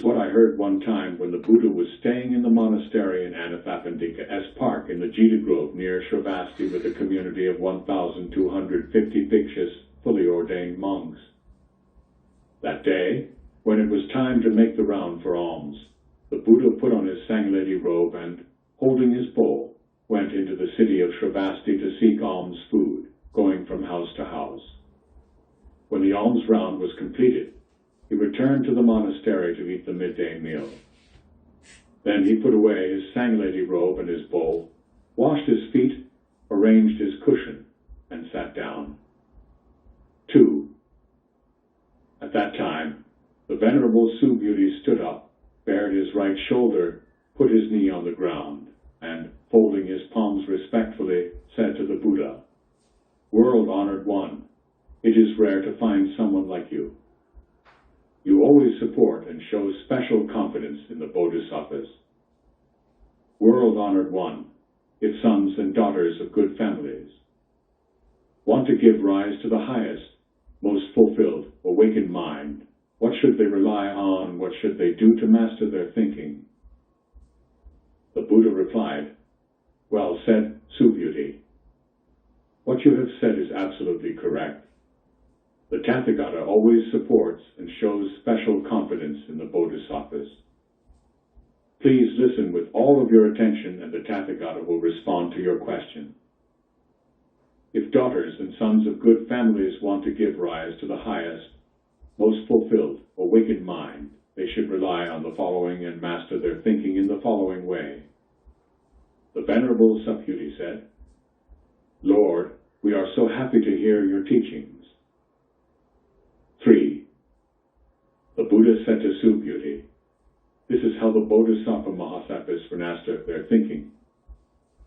what I heard one time when the Buddha was staying in the monastery in Anathapindika's park in the Jita Grove near Shravasti with a community of 1,250 bhikshus, fully ordained monks. That day, when it was time to make the round for alms, the Buddha put on his Sangledi robe and, holding his bowl, went into the city of Shravasti to seek alms food, going from house to house. When the alms round was completed, he returned to the monastery to eat the midday meal. Then he put away his Sangledi robe and his bowl, washed his feet, arranged his cushion, and sat down. 2. At that time, the Venerable Subhuti stood up, bared his right shoulder, put his knee on the ground, and, folding his palms respectfully, said to the Buddha, "World-honored one, it is rare to find someone like you. You always support and show special confidence in the Bodhisattvas. World-honored one, if sons and daughters of good families want to give rise to the highest, most fulfilled, awakened mind, what should they rely on? What should they do to master their thinking?" The Buddha replied, "Well said, Subhuti. What you have said is absolutely correct. The Tathagata always supports and shows special confidence in the Bodhisattvas. Please listen with all of your attention and the Tathagata will respond to your question. If daughters and sons of good families want to give rise to the highest, most fulfilled, awakened mind, they should rely on the following and master their thinking in the following way." The Venerable Subhuti said, "Lord, we are so happy to hear your teachings." 3. The Buddha said to Subhuti, "This is how the Bodhisattva Mahasattvas master their thinking.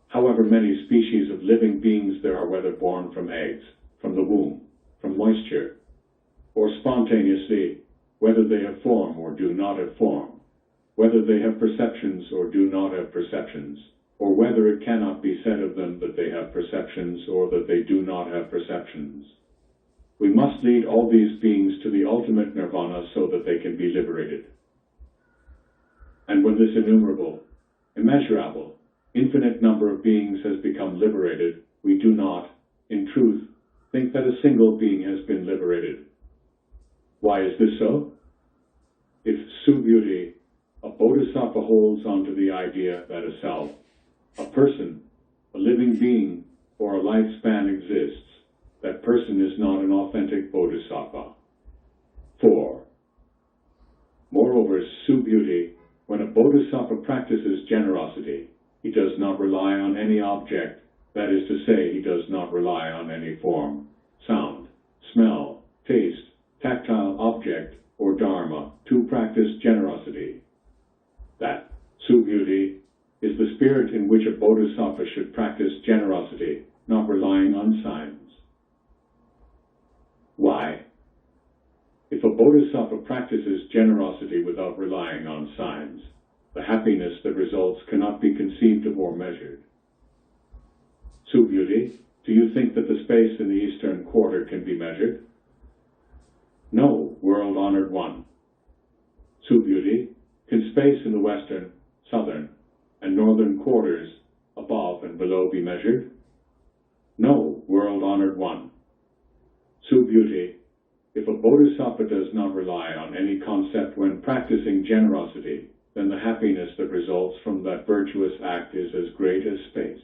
However many species of living beings there are, whether born from eggs, from the womb, from moisture, or spontaneously, whether they have form or do not have form, whether they have perceptions or do not have perceptions, or whether it cannot be said of them that they have perceptions or that they do not have perceptions. We must lead all these beings to the ultimate nirvana so that they can be liberated. And when this innumerable, immeasurable, infinite number of beings has become liberated, we do not, in truth, think that a single being has been liberated. Why is this so? If Subhuti, a bodhisattva, holds on to the idea that a self, a person, a living being, or a lifespan exists, that person is not an authentic bodhisattva. 4. Moreover, Subhuti, when a bodhisattva practices generosity, he does not rely on any object, that is to say, he does not rely on any form, sound, smell, taste, tactile object, or dharma to practice generosity. That, Subhuti, is the spirit in which a bodhisattva should practice generosity, not relying on signs. Why? If a bodhisattva practices generosity without relying on signs, the happiness that results cannot be conceived of or measured. Subhuti, do you think that the space in the eastern quarter can be measured? No, world-honored one. Subhuti, can space in the western, southern, and northern quarters, above and below, be measured? No, world-honored one. Subhuti, if a bodhisattva does not rely on any concept when practicing generosity, then the happiness that results from that virtuous act is as great as space.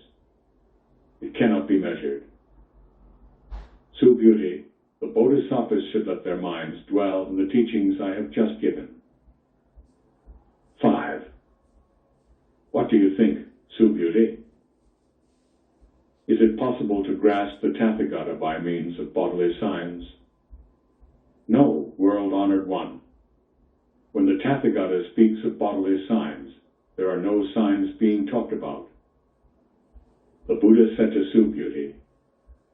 It cannot be measured. Subhuti, the bodhisattvas should let their minds dwell in the teachings I have just given. 5. What do you think, Subhuti? Is it possible to grasp the Tathagata by means of bodily signs? No, world-honored one. When the Tathagata speaks of bodily signs, there are no signs being talked about. The Buddha said to Subhuti,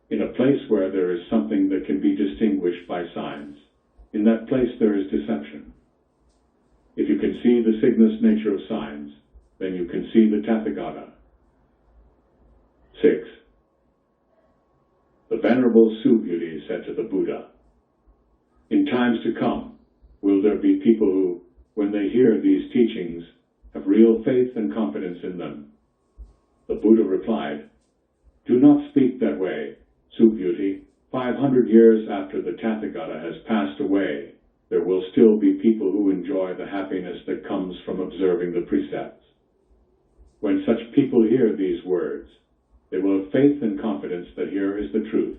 "In a place where there is something that can be distinguished by signs, in that place there is deception. If you can see the signous nature of signs, then you can see the Tathagata." 6. The Venerable Subhuti said to the Buddha, "In times to come, will there be people who, when they hear these teachings, have real faith and confidence in them. The Buddha replied, "Do not speak that way, Subhuti. 500 years after the Tathagata has passed away, there will still be people who enjoy the happiness that comes from observing the precepts. When such people hear these words, they will have faith and confidence that here is the truth."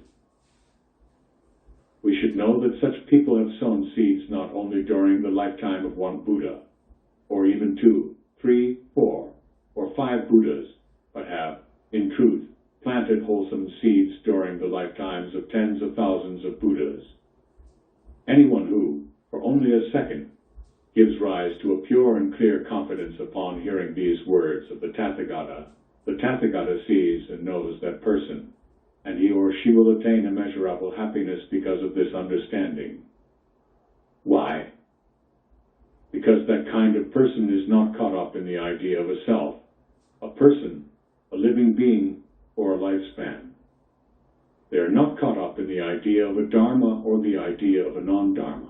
We should know that such people have sown seeds not only during the lifetime of one Buddha, or even 2, 3, 4, or 5 Buddhas, but have, in truth, planted wholesome seeds during the lifetimes of tens of thousands of Buddhas. Anyone who, for only a second, gives rise to a pure and clear confidence upon hearing these words of the Tathagata sees and knows that person, and he or she will attain immeasurable happiness because of this understanding. Why? Because that kind of person is not caught up in the idea of a self, a person, a living being, or a lifespan. They are not caught up in the idea of a dharma or the idea of a non-dharma.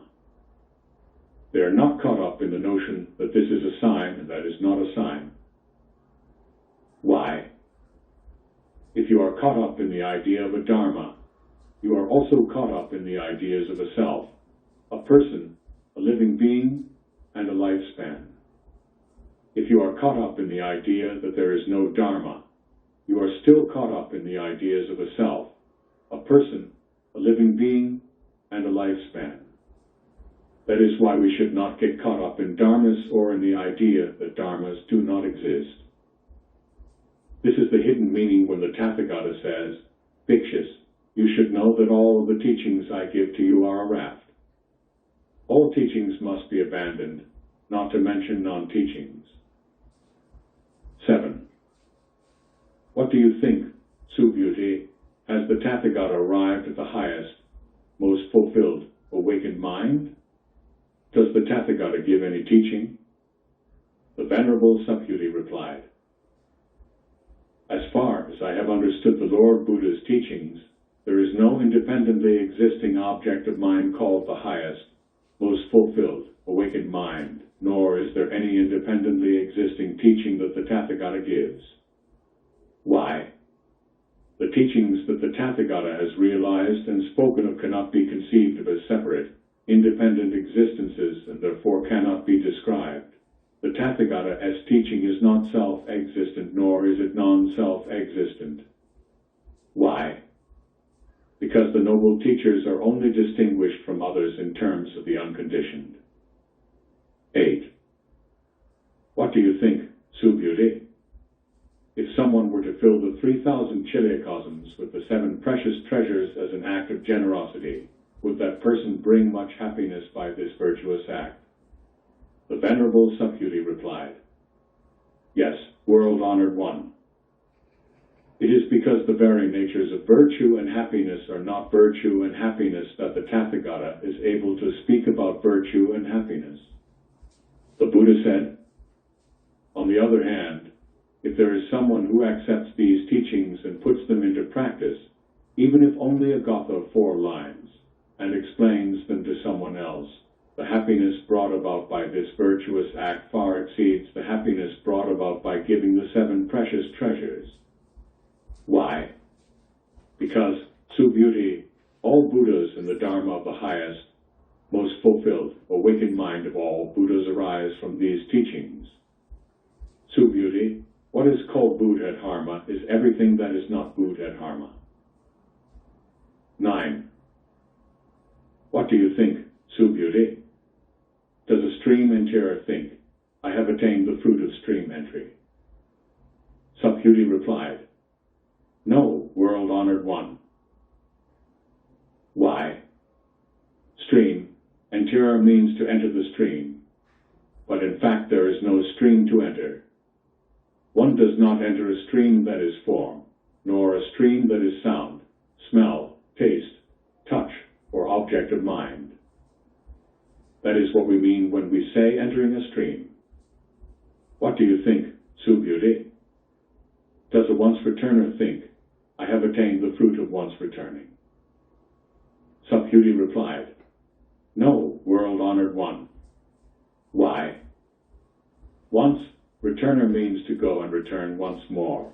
They are not caught up in the notion that this is a sign and that is not a sign. Why? If you are caught up in the idea of a dharma, you are also caught up in the ideas of a self, a person, a living being, and a lifespan. If you are caught up in the idea that there is no dharma, you are still caught up in the ideas of a self, a person, a living being, and a lifespan. That is why we should not get caught up in dharmas or in the idea that dharmas do not exist. This is the hidden meaning when the Tathagata says, "Bhikshus, you should know that all of the teachings I give to you are a raft. All teachings must be abandoned, not to mention non-teachings." 7. What do you think, Subhuti? Has the Tathagata arrived at the highest, most fulfilled, awakened mind? Does the Tathagata give any teaching? The Venerable Subhuti replied, "As far as I have understood the Lord Buddha's teachings, there is no independently existing object of mind called the highest, most fulfilled, awakened mind, nor is there any independently existing teaching that the Tathagata gives. Why? The teachings that the Tathagata has realized and spoken of cannot be conceived of as separate, independent existences and therefore cannot be described. The Tathagata's teaching is not self-existent, nor is it non-self-existent. Why? Because the noble teachers are only distinguished from others in terms of the unconditioned." 8. What do you think, Subhuti? If someone were to fill the 3,000 chiliocosms with the 7 precious treasures as an act of generosity, would that person bring much happiness by this virtuous act? The Venerable Subhuti replied, "Yes, world-honored one. It is because the very natures of virtue and happiness are not virtue and happiness that the Tathagata is able to speak about virtue and happiness." The Buddha said, "On the other hand, if there is someone who accepts these teachings and puts them into practice, even if only a gatha of 4 lines, and explains them to someone else, the happiness brought about by this virtuous act far exceeds the happiness brought about by giving the 7 precious treasures." Why? Because, Subhuti, all Buddhas in the Dharma of the highest, most fulfilled, awakened mind of all Buddhas arise from these teachings. Subhuti, what is called Buddha-dharma is everything that is not Buddha-dharma. 9. What do you think, Subhuti? Does a stream enterer think, "I have attained the fruit of stream entry"? Subhuti replied, "No, world-honored one." Why? Stream, enterer means to enter the stream, but in fact there is no stream to enter. One does not enter a stream that is form, nor a stream that is sound, smell, taste, touch, or object of mind. That is what we mean when we say entering a stream. What do you think, Subhuti? Does a once-returner think, "I have attained the fruit of once-returning"? Subhuti replied, "No, world-honored one." Why? Once, returner means to go and return once more.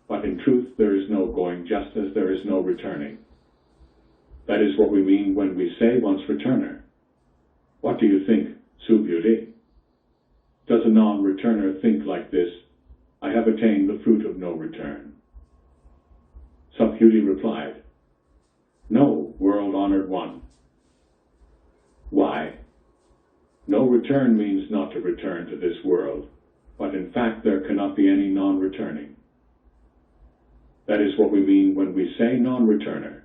But in truth there is no going, just as there is no returning. That is what we mean when we say once returner. What do you think, Subhuti? Does a non-returner think like this? I have attained the fruit of no return. Subhuti replied, No, world-honored one. Why? No return means not to return to this world, but in fact there cannot be any non-returning. That is what we mean when we say non-returner.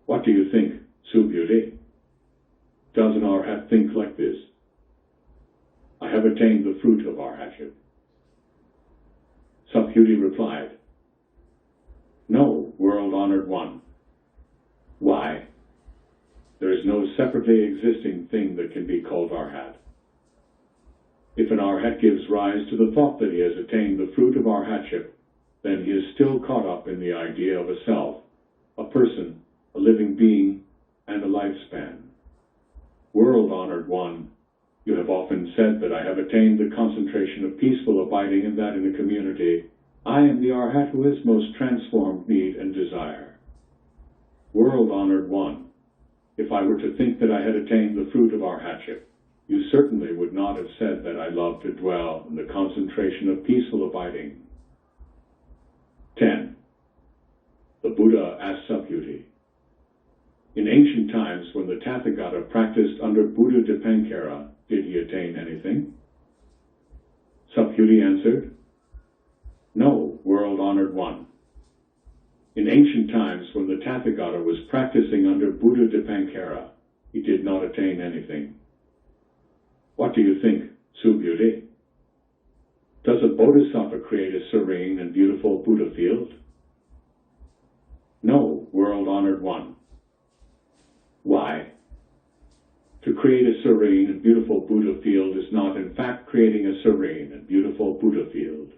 What do you think, Subhuti? Does an arhat think like this? I have attained the fruit of arhatship. Subhuti replied, No, world-honored one. Why? There is no separately existing thing that can be called arhat. If an arhat gives rise to the thought that he has attained the fruit of arhatship, then he is still caught up in the idea of a self, a person, a living being, and a lifespan. World-honored one, you have often said that I have attained the concentration of peaceful abiding, and that in the community I am the arhat who has most transformed need and desire. World-honored one, if I were to think that I had attained the fruit of arhatship, you certainly would not have said that I love to dwell in the concentration of peaceful abiding. 10. The Buddha asked Subhuti. In ancient times, when the Tathagata practiced under Buddha Dipankara, did he attain anything? Subhuti answered, No, world-honored one. In ancient times, when the Tathagata was practicing under Buddha Dipankara, he did not attain anything. What do you think, Subhuti? Does a bodhisattva create a serene and beautiful Buddha field? No, world-honored one. Why? To create a serene and beautiful Buddha field is not in fact creating a serene and beautiful Buddha field.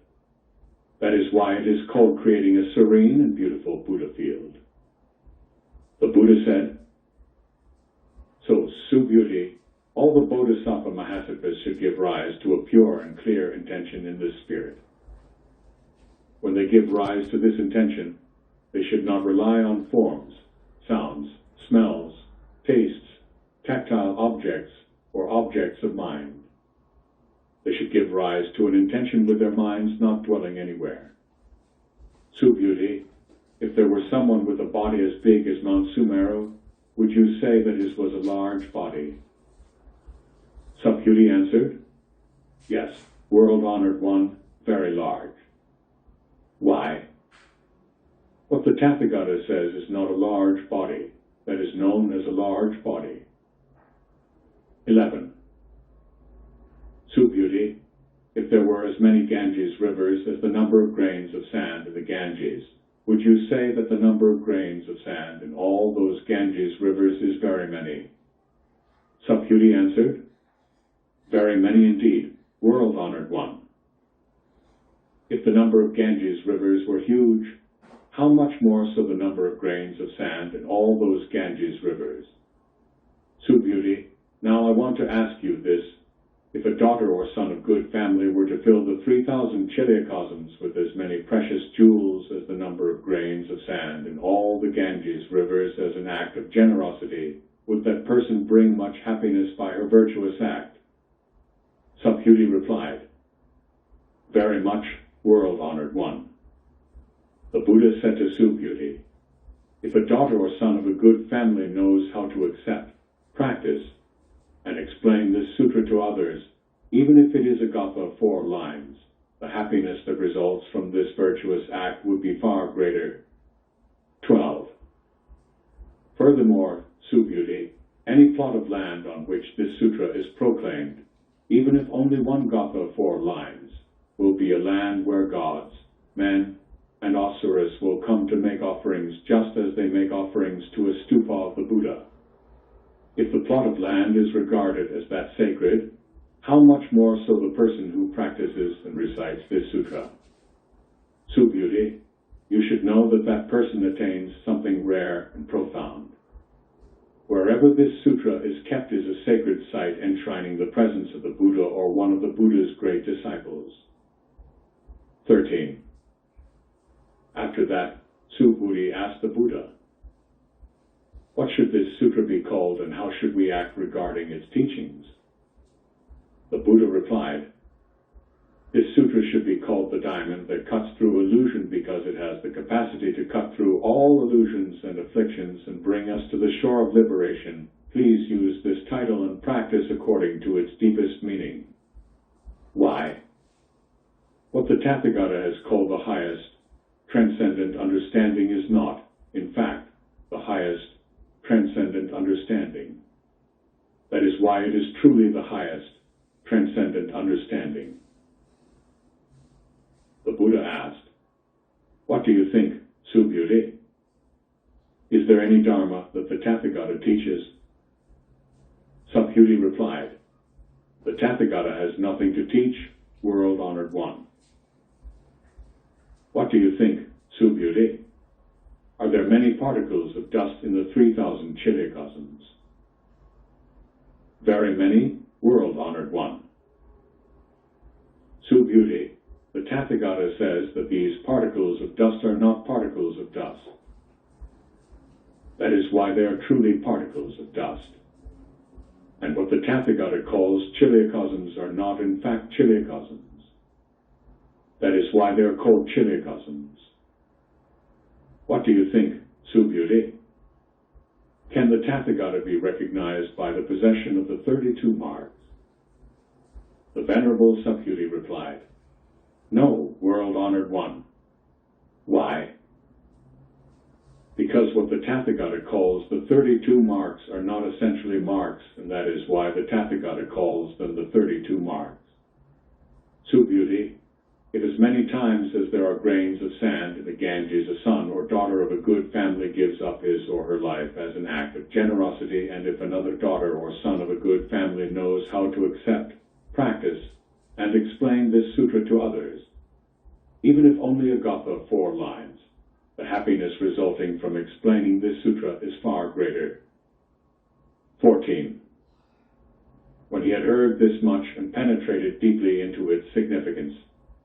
That is why it is called creating a serene and beautiful Buddha field. The Buddha said, So, Subhuti, all the Bodhisattva Mahasattvas should give rise to a pure and clear intention in this spirit. When they give rise to this intention, they should not rely on forms, sounds, smells, tastes, tactile objects, or objects of mind. They should give rise to an intention with their minds not dwelling anywhere. Subhuti, if there were someone with a body as big as Mount Sumeru, would you say that his was a large body? Subhuti answered, Yes, world-honored one, very large. Why? What the Tathagata says is not a large body, that is known as a large body. 11. Subhuti, if there were as many Ganges rivers as the number of grains of sand in the Ganges, would you say that the number of grains of sand in all those Ganges rivers is very many? Subhuti answered, Very many indeed, world-honored one. If the number of Ganges rivers were huge, how much more so the number of grains of sand in all those Ganges rivers? Subhuti, now I want to ask you this. If a daughter or son of good family were to fill the 3,000 Chilayakasams with as many precious jewels as the number of grains of sand in all the Ganges rivers as an act of generosity, would that person bring much happiness by her virtuous act? Subhuti replied, Very much, world-honored one. The Buddha said to Subhuti, If a daughter or son of a good family knows how to accept, practice, and explain this sutra to others, even if it is a gatha of 4 lines, the happiness that results from this virtuous act would be far greater. 12. Furthermore, Subhuti, any plot of land on which this sutra is proclaimed, even if only 1 gatha of 4 lines, will be a land where gods, men, and asuras will come to make offerings just as they make offerings to a stupa of the Buddha. If the plot of land is regarded as that sacred, how much more so the person who practices and recites this sutra? Subhuti, you should know that that person attains something rare and profound. Wherever this sutra is kept is a sacred site enshrining the presence of the Buddha or one of the Buddha's great disciples. 13. After that, Subhuti asked the Buddha, "What should this sutra be called and how should we act regarding its teachings?" The Buddha replied, "This sutra should be called the diamond that cuts through illusion because it has the capacity to cut through all illusions and afflictions and bring us to the shore of liberation. Please use this title and practice according to its deepest meaning." Why? What the Tathagata has called the highest, transcendent understanding is not, in fact, the highest, transcendent understanding. That is why it is truly the highest, transcendent understanding. The Buddha asked, "What do you think, Subhuti? Is there any Dharma that the Tathagata teaches?" Subhuti replied, "The Tathagata has nothing to teach, world-honored one." What do you think, Subhuti? Are there many particles of dust in the 3,000 chiliocosms? Very many, world-honored one. Subhuti, the Tathagata says that these particles of dust are not particles of dust. That is why they are truly particles of dust. And what the Tathagata calls chiliocosms are not in fact chiliocosms. That is why they are called chiliocosms. What do you think, Subhuti? Can the Tathagata be recognized by the possession of the 32 marks? The Venerable Subhuti replied, "No, world-honored one." Why? Because what the Tathagata calls the 32 marks are not essentially marks, and that is why the Tathagata calls them the 32 marks. Subhuti, if as many times as there are grains of sand in the Ganges a son or daughter of a good family gives up his or her life as an act of generosity, and if another daughter or son of a good family knows how to accept, practice, and explain this sutra to others, even if only a gatha of 4 lines, the happiness resulting from explaining this sutra is far greater. 14. When he had heard this much and penetrated deeply into its significance,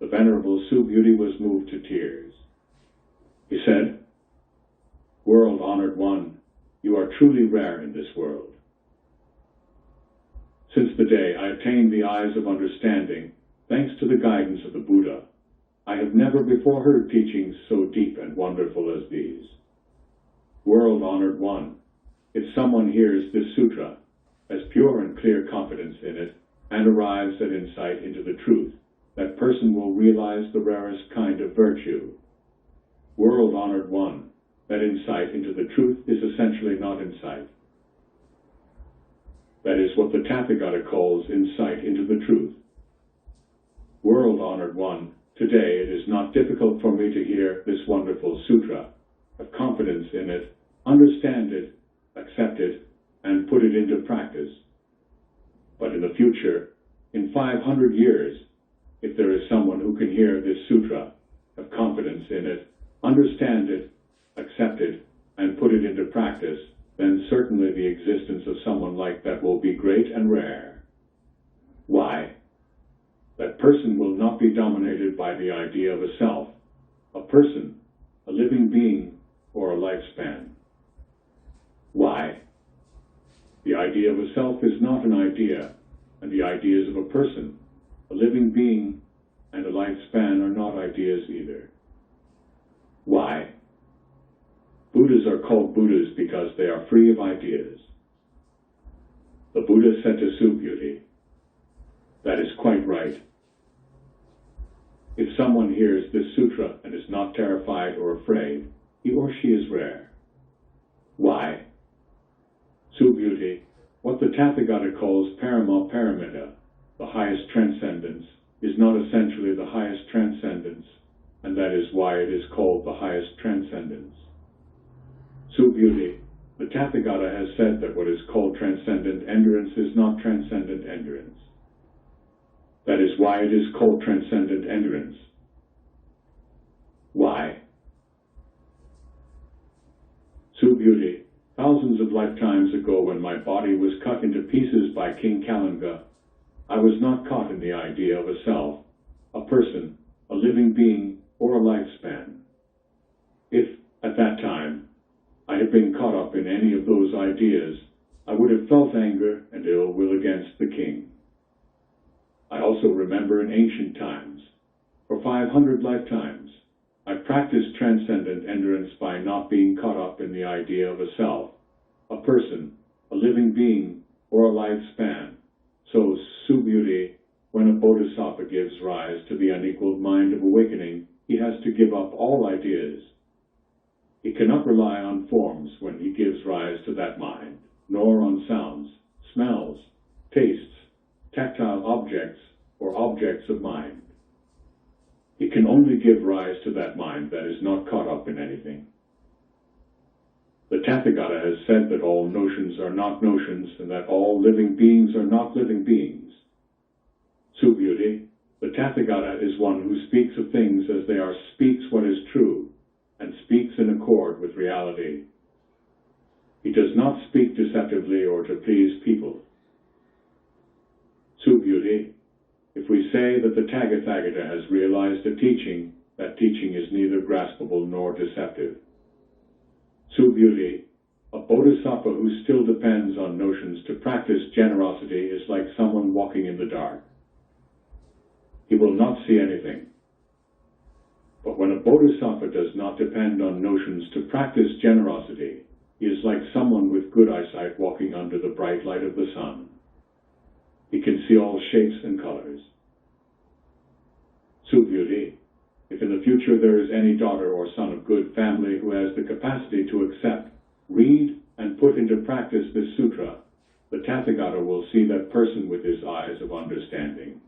the Venerable Subhuti was moved to tears. He said, "World-honored one, you are truly rare in this world. Since the day I attained the eyes of understanding, thanks to the guidance of the Buddha, I have never before heard teachings so deep and wonderful as these. World-honored one, if someone hears this sutra, has pure and clear confidence in it, and arrives at insight into the truth, that person will realize the rarest kind of virtue. World-honored one, that insight into the truth is essentially not insight. That is what the Tathagata calls insight into the truth. World-honored one, today it is not difficult for me to hear this wonderful sutra, have confidence in it, understand it, accept it, and put it into practice. But in the future, in 500 years, if there is someone who can hear this sutra, have confidence in it, understand it, accept it, and put it into practice, then certainly the existence of someone like that will be great and rare. Why? That person will not be dominated by the idea of a self, a person, a living being, or a lifespan. Why? The idea of a self is not an idea, and the ideas of a person, a living being, and a lifespan are not ideas either. Why? Buddhas are called Buddhas because they are free of ideas. The Buddha said to Subhuti, "That is quite right. If someone hears this sutra and is not terrified or afraid, he or she is rare." Why? Subhuti, what the Tathagata calls Prajñaparamita, the highest transcendence, is not essentially the highest transcendence, and that is why it is called the highest transcendence. Subhuti, the Tathagata has said that what is called transcendent endurance is not transcendent endurance. That is why it is called transcendent endurance. Why? Subhuti, thousands of lifetimes ago when my body was cut into pieces by King Kalanga, I was not caught in the idea of a self, a person, a living being, or a lifespan. If, at that time, I had been caught up in any of those ideas, I would have felt anger and ill will against the king. I also remember in ancient times, for 500 lifetimes, I practiced transcendent endurance by not being caught up in the idea of a self, a person, a living being, or a lifespan. So, Subhuti, when a bodhisattva gives rise to the unequaled mind of awakening, he has to give up all ideas. He cannot rely on forms when he gives rise to that mind, nor on sounds, smells, tastes, tactile objects, or objects of mind. He can only give rise to that mind that is not caught up in anything. The Tathagata has said that all notions are not notions and that all living beings are not living beings. Subhuti, the Tathagata is one who speaks of things as they are, speaks what is true, and speaks in accord with reality. He does not speak deceptively or to please people. Subhuti, if we say that the Tathagata has realized a teaching, that teaching is neither graspable nor deceptive. Subhuti, a bodhisattva who still depends on notions to practice generosity is like someone walking in the dark. He will not see anything. But when a bodhisattva does not depend on notions to practice generosity, he is like someone with good eyesight walking under the bright light of the sun. He can see all shapes and colors. Subhuti, if in the future there is any daughter or son of good family who has the capacity to accept, read, and put into practice this sutra, the Tathagata will see that person with his eyes of understanding.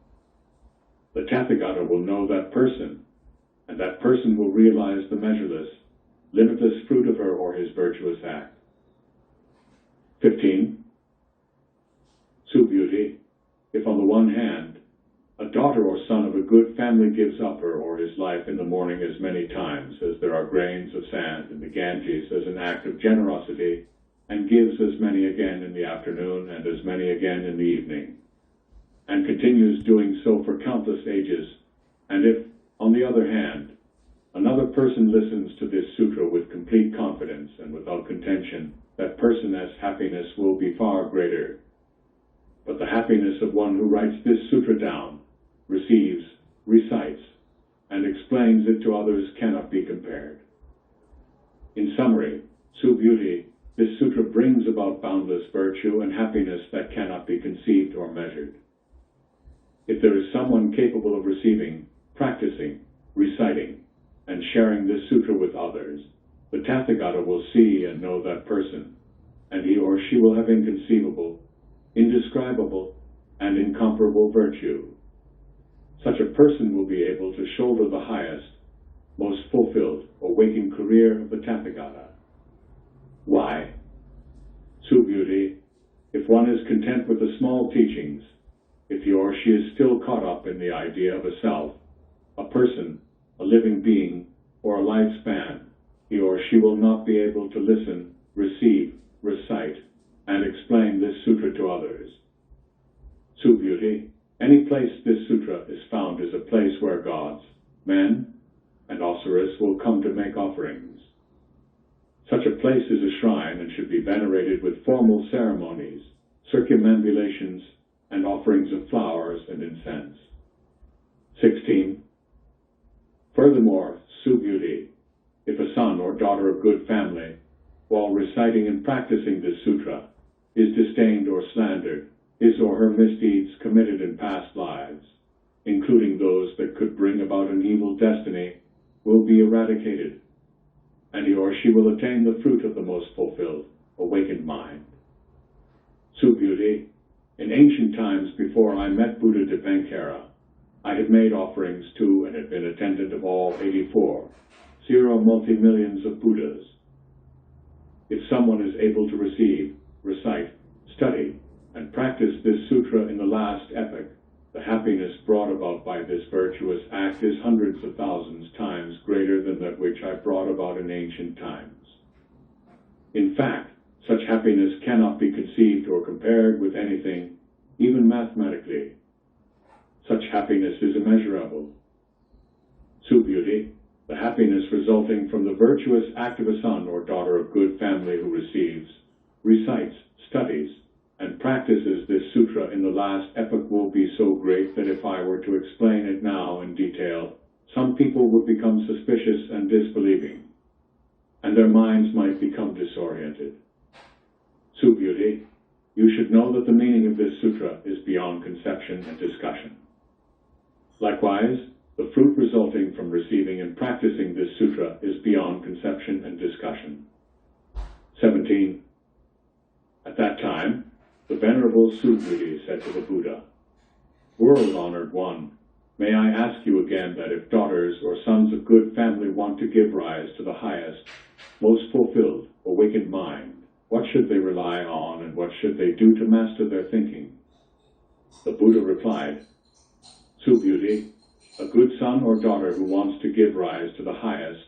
The Tathagata will know that person, and that person will realize the measureless, limitless fruit of her or his virtuous act. 15. Subhuti, if on the one hand, a daughter or son of a good family gives up her or his life in the morning as many times as there are grains of sand in the Ganges as an act of generosity, and gives as many again in the afternoon and as many again in the evening, and continues doing so for countless ages, and if, on the other hand, another person listens to this sutra with complete confidence and without contention, that person's happiness will be far greater. But the happiness of one who writes this sutra down, receives, recites, and explains it to others cannot be compared. In summary, Subhuti, this sutra brings about boundless virtue and happiness that cannot be conceived or measured. If there is someone capable of receiving, practicing, reciting, and sharing this sutra with others, the Tathagata will see and know that person, and he or she will have inconceivable, indescribable, and incomparable virtue. Such a person will be able to shoulder the highest, most fulfilled, awakened career of the Tathagata. Why? Subhuti, if one is content with the small teachings, if he or she is still caught up in the idea of a self, a person, a living being, or a lifespan, he or she will not be able to listen, receive, recite, and explain this sutra to others. Subhuti, any place this sutra is found is a place where gods, men, and Asuras will come to make offerings. Such a place is a shrine and should be venerated with formal ceremonies, circumambulations, and offerings of flowers and incense. 16. Furthermore, Subhuti, if a son or daughter of good family, while reciting and practicing this sutra, is disdained or slandered, his or her misdeeds committed in past lives, including those that could bring about an evil destiny, will be eradicated, and he or she will attain the fruit of the most fulfilled, awakened mind. Subhuti, in ancient times before I met Buddha Dipankara, I had made offerings to and had been attendant of all 84, multi-millions of Buddhas. If someone is able to receive, recite, study, and practice this sutra in the last epoch, the happiness brought about by this virtuous act is hundreds of thousands times greater than that which I brought about in ancient times. In fact, such happiness cannot be conceived or compared with anything, even mathematically, Such happiness is immeasurable. Beauty, the happiness resulting from the virtuous act of a son or daughter of good family who receives, recites, studies, and practices this sutra in the last epoch will be so great that if I were to explain it now in detail, some people would become suspicious and disbelieving, and their minds might become disoriented. Beauty, you should know that the meaning of this sutra is beyond conception and discussion. Likewise, the fruit resulting from receiving and practicing this sutra is beyond conception and discussion. 17. At that time, the Venerable Beauty said to the Buddha, World-honored one, may I ask you again that if daughters or sons of good family want to give rise to the highest, most fulfilled, awakened mind, what should they rely on and what should they do to master their thinking? The Buddha replied, Beauty, a good son or daughter who wants to give rise to the highest,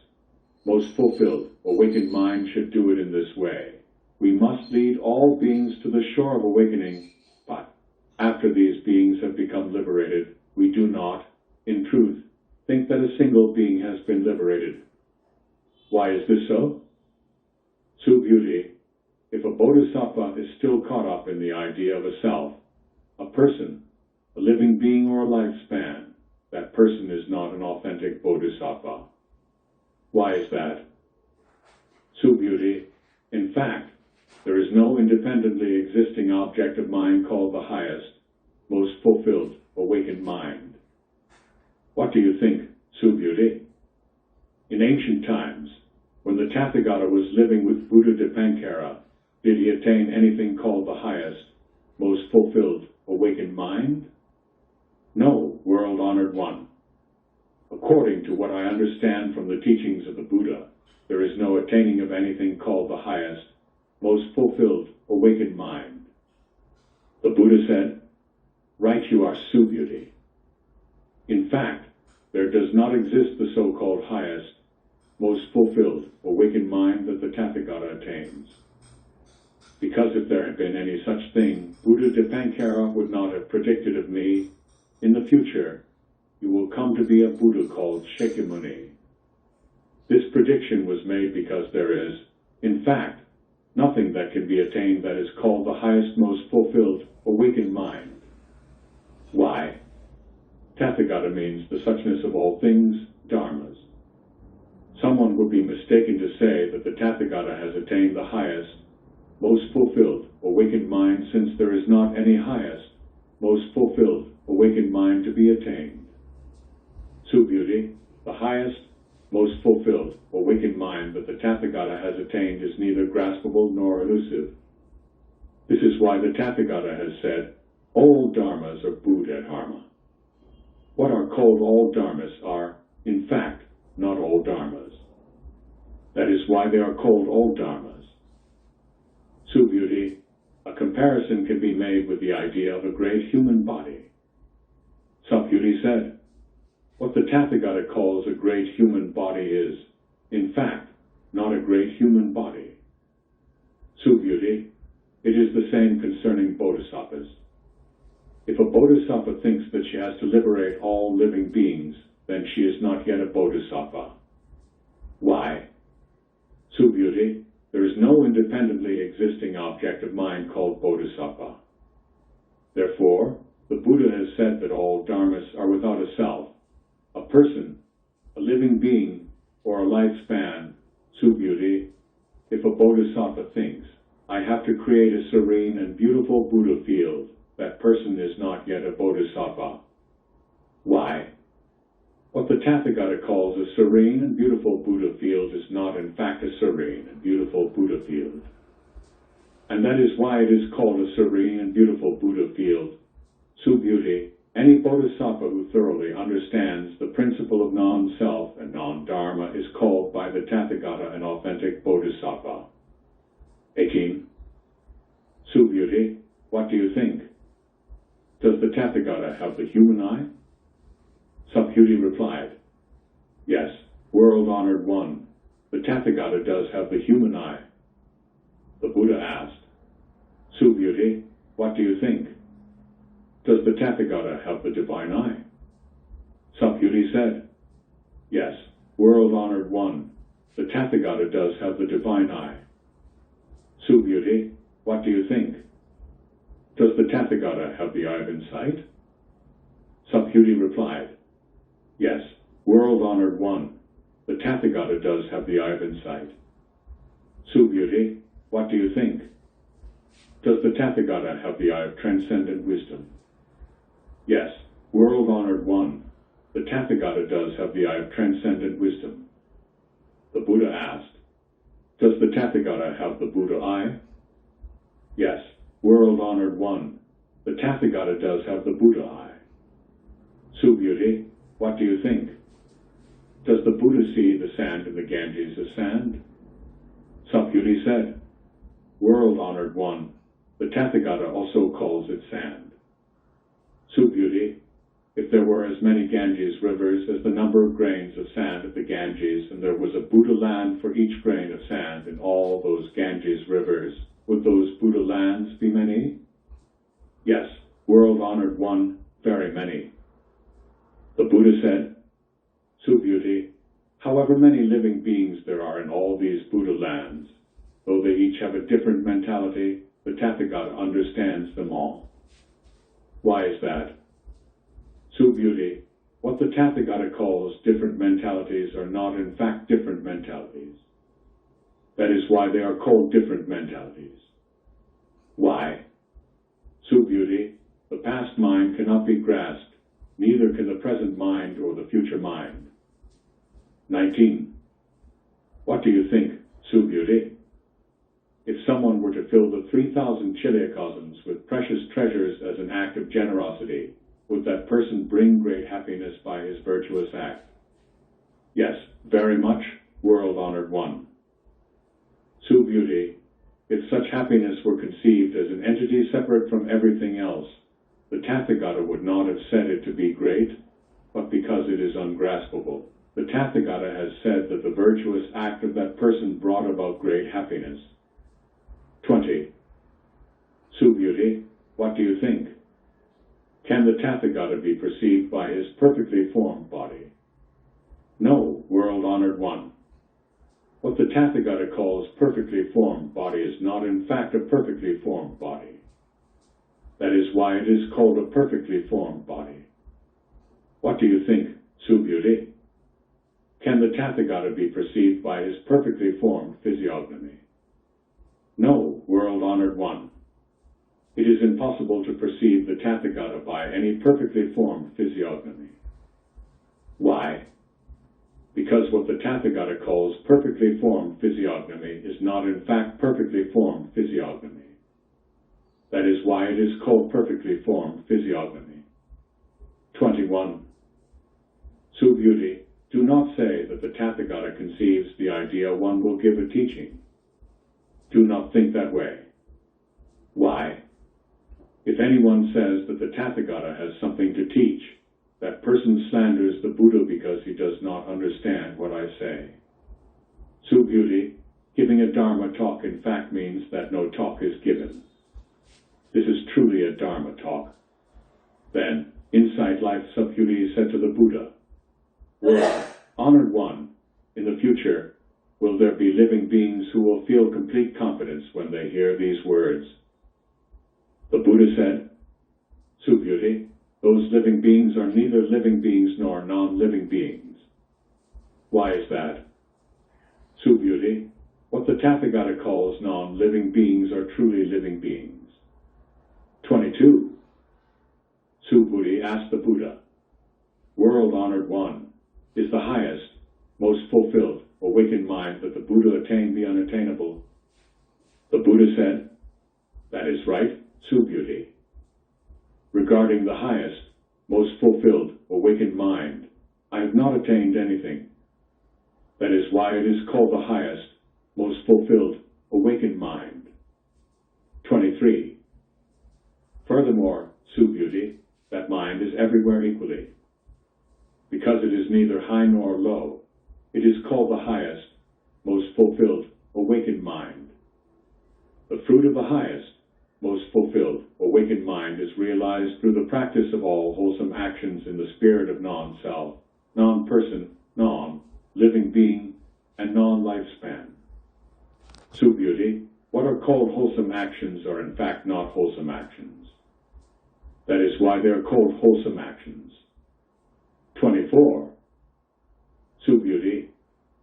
most fulfilled, awakened mind should do it in this way. We must lead all beings to the shore of awakening, but after these beings have become liberated, we do not, in truth, think that a single being has been liberated. Why is this so? Beauty, if a bodhisattva is still caught up in the idea of a self, a person, a living being or a lifespan, that person is not an authentic bodhisattva. Why is that? Beauty, in fact, there is no independently existing object of mind called the highest, most fulfilled, awakened mind. What do you think, Beauty? In ancient times, when the Tathagata was living with Buddha Dipankara, did he attain anything called the highest, most fulfilled, awakened mind? No, world-honored one. According to what I understand from the teachings of the Buddha, there is no attaining of anything called the highest, most fulfilled, awakened mind. The Buddha said, Right you are, Beauty. In fact, there does not exist the so-called highest, most fulfilled, awakened mind that the Tathagata attains. Because if there had been any such thing, Buddha Dipankara would not have predicted of me, in the future, you will come to be a Buddha called Shakyamuni. This prediction was made because there is, in fact, nothing that can be attained that is called the highest, most fulfilled, awakened mind. Why? Tathagata means the suchness of all things, dharmas. Someone would be mistaken to say that the Tathagata has attained the highest, most fulfilled, awakened mind, since there is not any highest, most fulfilled, awakened mind to be attained. Beauty, the highest, most fulfilled, awakened mind that the Tathagata has attained is neither graspable nor elusive. This is why the Tathagata has said, all dharmas are Buddha dharma. What are called all dharmas are, in fact, not all dharmas. That is why they are called all dharmas. Beauty, a comparison can be made with the idea of a great human body. Beauty said, what the Tathagata calls a great human body is, in fact, not a great human body. Beauty, it is the same concerning bodhisattvas. If a bodhisattva thinks that she has to liberate all living beings, then she is not yet a bodhisattva. Why? Beauty, there is no independently existing object of mind called bodhisattva. Therefore, the Buddha has said that all dharmas are without a self, a person, a living being, or a lifespan. Beauty, if a bodhisattva thinks, I have to create a serene and beautiful Buddha field, that person is not yet a bodhisattva. Why? What the Tathagata calls a serene and beautiful Buddha field is not in fact a serene and beautiful Buddha field. And that is why it is called a serene and beautiful Buddha field. Beauty, any bodhisattva who thoroughly understands the principle of non-self and non-dharma is called by the Tathagata an authentic bodhisattva. 18. Beauty, what do you think? Does the Tathagata have the human eye? Beauty replied, Yes, world-honored one, the Tathagata does have the human eye. The Buddha asked, Beauty, what do you think? Does the Tathagata have the divine eye? Subhuti said, yes, world-honored one, the Tathagata does have the divine eye. Subhuti, what do you think? Does the Tathagata have the eye of insight? Subhuti replied, yes, world-honored one, the Tathagata does have the eye of insight. Subhuti, what do you think? Does the Tathagata have the eye of transcendent wisdom? Yes, world-honored one, the Tathagata does have the eye of transcendent wisdom. The Buddha asked, does the Tathagata have the Buddha eye? Yes, world-honored one, the Tathagata does have the Buddha eye. Subhuti, what do you think? Does the Buddha see the sand in the Ganges as sand? Subhuti said, world-honored one, the Tathagata also calls it sand. Subhuti, if there were as many Ganges rivers as the number of grains of sand of the Ganges, and there was a Buddha land for each grain of sand in all those Ganges rivers, would those Buddha lands be many? Yes, world-honored one, very many. The Buddha said, Subhuti, however many living beings there are in all these Buddha lands, though they each have a different mentality, the Tathagata understands them all. Why is that? Subhuti, what the Tathagata calls different mentalities are not in fact different mentalities. That is why they are called different mentalities. Why? Subhuti, the past mind cannot be grasped, neither can the present mind or the future mind. 19. What do you think, Subhuti? If someone were to fill the 3,000 chiliocosms with precious treasures as an act of generosity, would that person bring great happiness by his virtuous act? Yes, very much, world-honored one. Subhuti, if such happiness were conceived as an entity separate from everything else, the Tathagata would not have said it to be great, but because it is ungraspable. The Tathagata has said that the virtuous act of that person brought about great happiness. 20. Subhuti, what do you think? Can the Tathagata be perceived by his perfectly formed body? No, world-honored one. What the Tathagata calls perfectly formed body is not in fact a perfectly formed body. That is why it is called a perfectly formed body. What do you think, Subhuti? Can the Tathagata be perceived by his perfectly formed physiognomy? No, world-honored one. It is impossible to perceive the Tathagata by any perfectly formed physiognomy. Why? Because what the Tathagata calls perfectly formed physiognomy is not in fact perfectly formed physiognomy. That is why it is called perfectly formed physiognomy. 21. Subhuti, do not say that the Tathagata conceives the idea one will give a teaching. Do not think that way. Why? If anyone says that the Tathagata has something to teach, that person slanders the Buddha because he does not understand what I say. Subhuti, giving a Dharma talk in fact means that no talk is given. This is truly a Dharma talk. Then, Insight Life Subhuti said to the Buddha, well, honored one, in the future, will there be living beings who will feel complete confidence when they hear these words? The Buddha said, Subhuti, those living beings are neither living beings nor non-living beings. Why is that? Subhuti, what the Tathagata calls non-living beings are truly living beings. 22. Subhuti asked the Buddha, world-honored one, is the highest, most fulfilled, awakened mind that the Buddha attained the unattainable? The Buddha said, that is right, Subhuti. Regarding the highest, most fulfilled, awakened mind, I have not attained anything. That is why it is called the highest, most fulfilled, awakened mind. 23. Furthermore, Subhuti, that mind is everywhere equally. Because it is neither high nor low, it is called the highest, most fulfilled, awakened mind. The fruit of the highest, most fulfilled, awakened mind is realized through the practice of all wholesome actions in the spirit of non-self, non-person, non-living being, and non-lifespan. So beauty, what are called wholesome actions are in fact not wholesome actions. That is why they are called wholesome actions. 24. So beauty,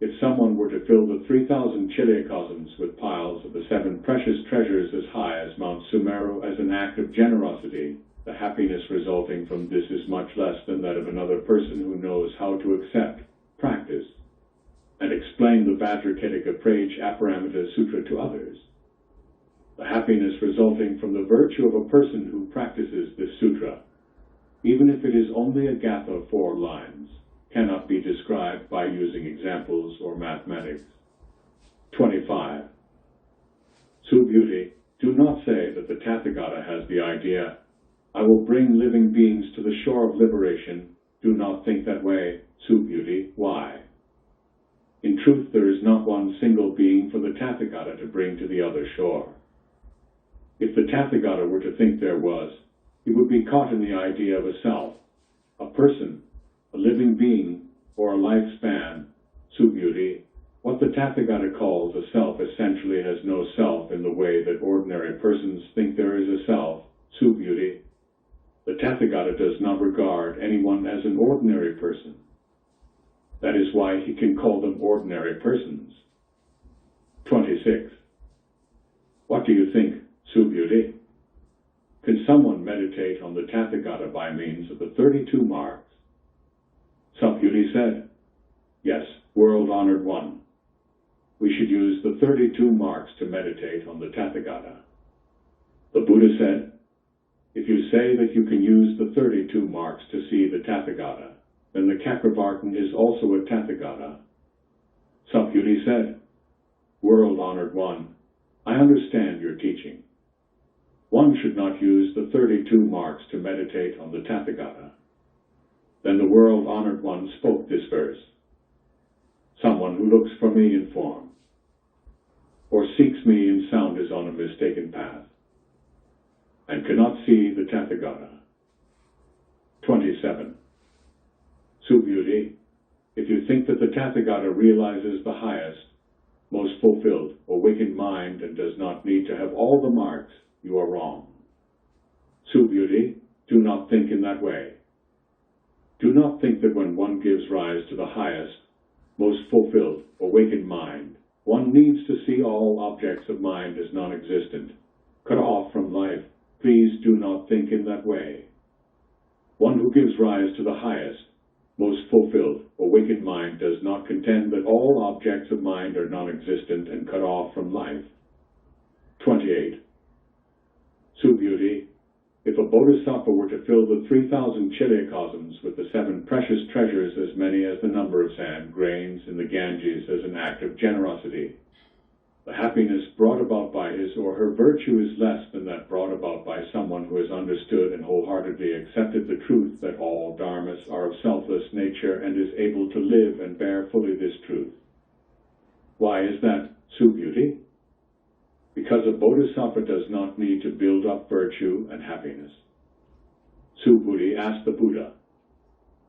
if someone were to fill the 3,000 chiliocosms with piles of the 7 precious treasures as high as Mount Sumeru as an act of generosity, the happiness resulting from this is much less than that of another person who knows how to accept, practice, and explain the Vajracchedika Prajñaparamita Sutra to others. The happiness resulting from the virtue of a person who practices this sutra, even if it is only a gatha of 4 lines, cannot be described by using examples or mathematics. 25. Subhuti, do not say that the Tathagata has the idea, I will bring living beings to the shore of liberation. Do not think that way, Subhuti. Why? In truth, there is not one single being for the Tathagata to bring to the other shore. If the Tathagata were to think there was, he would be caught in the idea of a self, a person, a living being, or a lifespan. Subhuti, what the Tathagata calls a self essentially has no self in the way that ordinary persons think there is a self. Subhuti, the Tathagata does not regard anyone as an ordinary person. That is why he can call them ordinary persons. 26. What do you think, Subhuti? Can someone meditate on the Tathagata by means of the 32 marks? Subhuti said, yes, world-honored one. We should use the 32 marks to meditate on the Tathagata. The Buddha said, if you say that you can use the 32 marks to see the Tathagata, then the Cakravartin is also a Tathagata. Subhuti said, world-honored one, I understand your teaching. One should not use the 32 marks to meditate on the Tathagata. Then the world-honored one spoke this verse. Someone who looks for me in form, or seeks me in sound is on a mistaken path, and cannot see the Tathagata. 27. Subhuti, if you think that the Tathagata realizes the highest, most fulfilled, awakened mind and does not need to have all the marks, you are wrong. Subhuti, do not think in that way. Do not think that when one gives rise to the highest, most fulfilled, awakened mind, one needs to see all objects of mind as non-existent, cut off from life. Please do not think in that way. One who gives rise to the highest, most fulfilled, awakened mind does not contend that all objects of mind are non-existent and cut off from life. 28. Subhuti, if a bodhisattva were to fill the 3,000 chiliocosms with the 7 precious treasures as many as the number of sand grains in the Ganges as an act of generosity, the happiness brought about by his or her virtue is less than that brought about by someone who has understood and wholeheartedly accepted the truth that all dharmas are of selfless nature and is able to live and bear fully this truth. Why is that, Subhuti? Because a bodhisattva does not need to build up virtue and happiness. Subhuti asked the Buddha,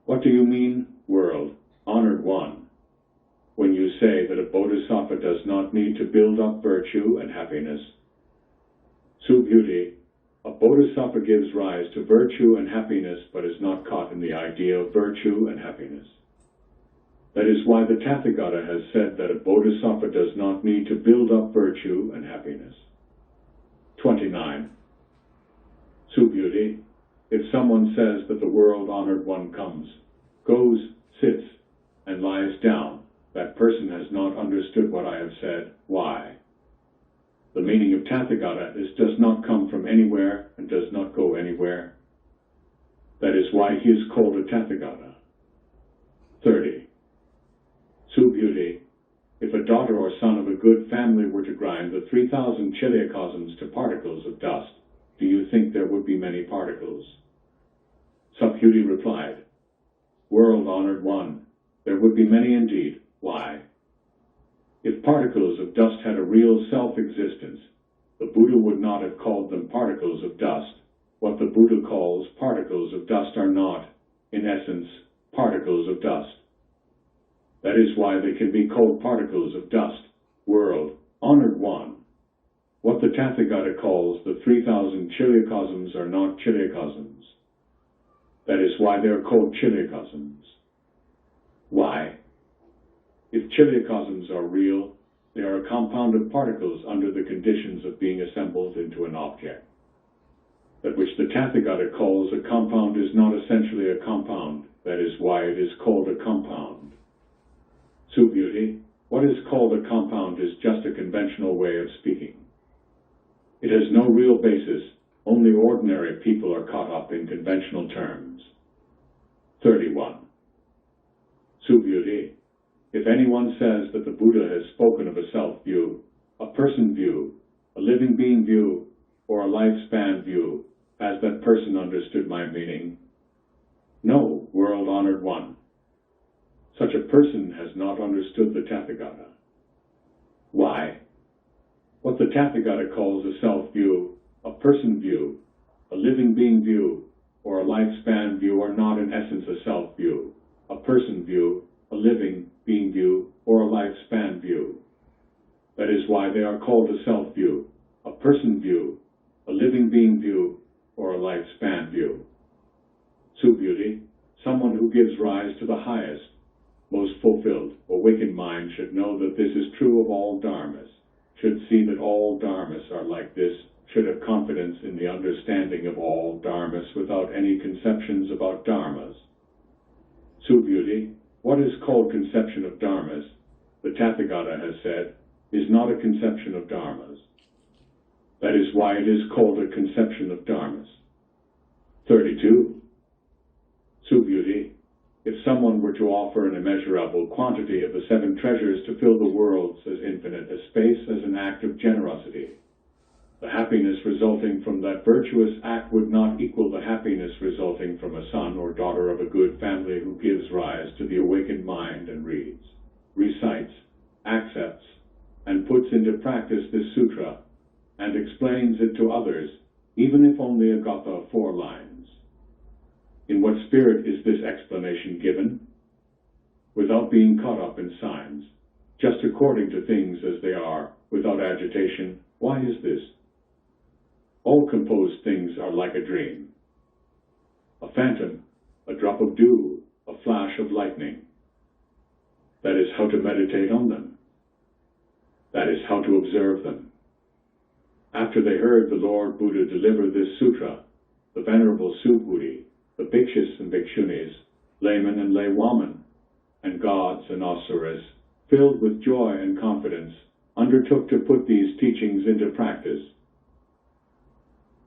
what do you mean, world, honored one, when you say that a bodhisattva does not need to build up virtue and happiness? Subhuti, a bodhisattva gives rise to virtue and happiness but is not caught in the idea of virtue and happiness. That is why the Tathagata has said that a bodhisattva does not need to build up virtue and happiness. 29. Subhuti, if someone says that the world-honored one comes, goes, sits, and lies down, that person has not understood what I have said. Why? The meaning of Tathagata is does not come from anywhere and does not go anywhere. That is why he is called a Tathagata. 30. Subhuti, if a daughter or son of a good family were to grind the 3,000 chiliocosms to particles of dust, do you think there would be many particles? Subhuti replied, world-honored one, there would be many indeed. Why? If particles of dust had a real self-existence, the Buddha would not have called them particles of dust. What the Buddha calls particles of dust are not, in essence, particles of dust. That is why they can be called particles of dust. World, honored one. What the Tathagata calls the 3,000 chiliocosms are not chiliocosms. That is why they are called chiliocosms. Why? If chiliocosms are real, they are a compound of particles under the conditions of being assembled into an object. That which the Tathagata calls a compound is not essentially a compound. That is why it is called a compound. Beauty, what is called a compound is just a conventional way of speaking. It has no real basis. Only ordinary people are caught up in conventional terms. 31. Beauty, if anyone says that the Buddha has spoken of a self-view, a person view, a living being view, or a lifespan view, has that person understood my meaning? No, world-honored one. Such a person has not understood the Tathagata. Why? What the Tathagata calls a self-view, a person view, a living being view, or a lifespan view are not in essence a self-view, a person view, a living being view, or a lifespan view. That is why they are called a self-view, a person view, a living being view, or a lifespan view. Beauty, someone who gives rise to the highest, most fulfilled, awakened mind should know that this is true of all dharmas, should see that all dharmas are like this, should have confidence in the understanding of all dharmas without any conceptions about dharmas. Beauty, what is called conception of dharmas, the Tathagata has said, is not a conception of dharmas. That is why it is called a conception of dharmas. 32. Beauty, if someone were to offer an immeasurable quantity of the 7 treasures to fill the worlds as infinite as space as an act of generosity, the happiness resulting from that virtuous act would not equal the happiness resulting from a son or daughter of a good family who gives rise to the awakened mind and reads, recites, accepts, and puts into practice this sutra, and explains it to others, even if only a gatha of 4 lines. In what spirit is this explanation given? Without being caught up in signs, just according to things as they are, without agitation. Why is this? All composed things are like a dream, a phantom, a drop of dew, a flash of lightning. That is how to meditate on them. That is how to observe them. After they heard the Lord Buddha deliver this sutra, the Venerable Subhuti, the Bhikshus and Bhikshunis, laymen and laywomen, and gods and asuras, filled with joy and confidence, undertook to put these teachings into practice,